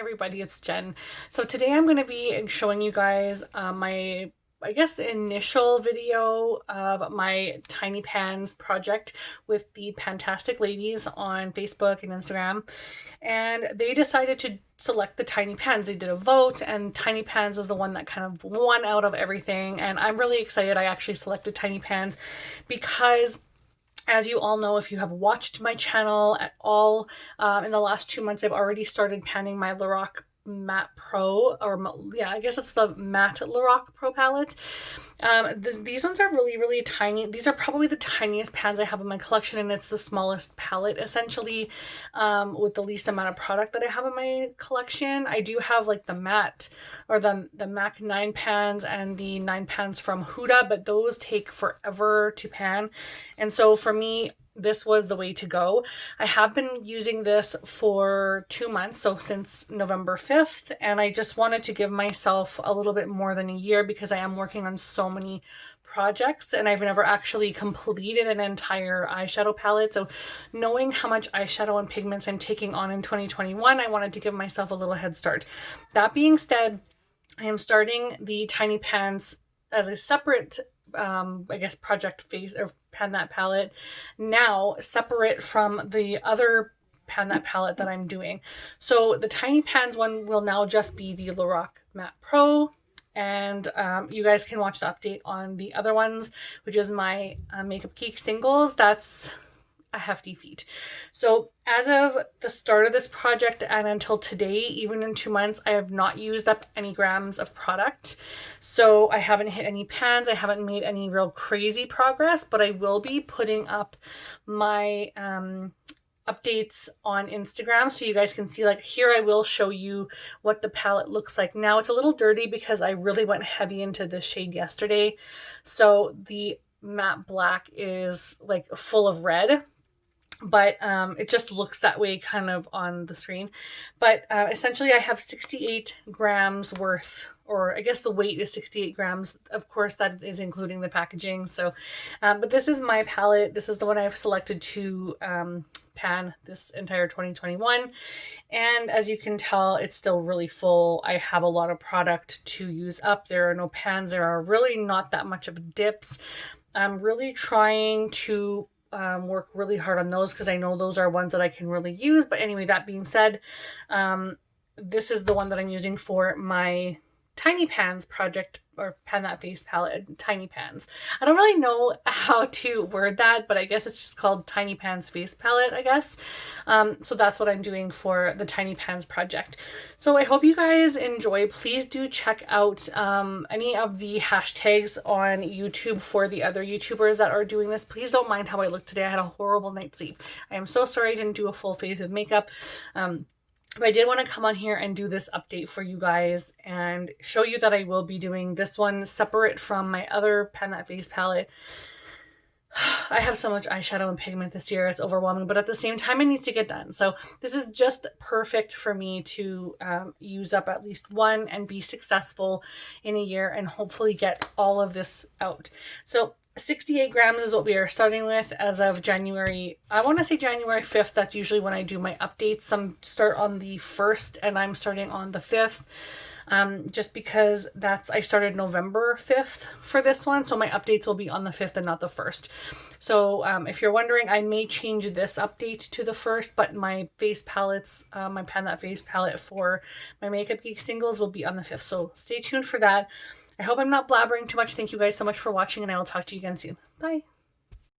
everybody, it's Jen. So today I'm going to be showing you guys my, I guess, initial video of my tiny pans project with the Pantastic Ladies on Facebook and Instagram. And they decided to select the tiny pans. They did a vote and tiny pans was the one that kind of won out of everything. And I'm really excited I actually selected tiny pans because, as you all know, if you have watched my channel at all, in the last 2 months, I've already started panning my Lorac Matte Pro, or yeah, I guess it's the Matte Lorac Pro palette. These ones are really, really tiny. These are probably the tiniest pans I have in my collection, and it's the smallest palette, essentially, with the least amount of product that I have in my collection. I do have like the matte, or the MAC 9 pans and the 9 pans from Huda, but those take forever to pan. And so for me, this was the way to go. I have been using this for 2 months, so since November 5th, and I just wanted to give myself a little bit more than a year because I am working on so many projects and I've never actually completed an entire eyeshadow palette. So knowing how much eyeshadow and pigments I'm taking on in 2021, I wanted to give myself a little head start. That being said, I am starting the tiny pans as a separate I guess project phase, or pan that palette now, separate from the other pan that palette that I'm doing. So the tiny pans one will now just be the Lorac Matte Pro, and you guys can watch the update on the other ones, which is my Makeup Geek singles. That's a hefty feat. So as of the start of this project and until today, even in 2 months, I have not used up any grams of product. So I haven't hit any pans. I haven't made any real crazy progress, but I will be putting up my updates on Instagram so you guys can see. Like here, I will show you what the palette looks like now. It's a little dirty because I really went heavy into this shade yesterday. So the matte black is like full of red, but it just looks that way kind of on the screen. But essentially I have 68 grams worth, or I guess the weight is 68 grams. Of course, that is including the packaging. So, but this is my palette. This is the one I've selected to pan this entire 2021. And as you can tell, it's still really full. I have a lot of product to use up. There are no pans. There are really not that much of dips. I'm really trying to work really hard on those because I know those are ones that I can really use. But anyway, that being said, this is the one that I'm using for my tiny pans project, or pan that face palette, tiny pans. I don't really know how to word that, but I guess it's just called tiny pans face palette, I guess. So that's what I'm doing for the tiny pans project. So I hope you guys enjoy. Please do check out any of the hashtags on YouTube for the other YouTubers that are doing this. Please don't mind how I look today. I had a horrible night's sleep. I am so sorry I didn't do a full face of makeup. But I did want to come on here and do this update for you guys and show you that I will be doing this one separate from my other pan that face palette. I have so much eyeshadow and pigment this year, it's overwhelming, but at the same time it needs to get done. So this is just perfect for me to use up at least one and be successful in a year and hopefully get all of this out. So 68 grams is what we are starting with as of January. I want to say January 5th. That's usually when I do my updates. Some start on the 1st and I'm starting on the 5th. Just because I started November 5th for this one. So my updates will be on the 5th and not the 1st. So if you're wondering, I may change this update to the 1st, but my face palettes, my pan that face palette for my Makeup Geek singles will be on the 5th. So stay tuned for that. I hope I'm not blabbering too much. Thank you guys so much for watching, and I will talk to you again soon. Bye.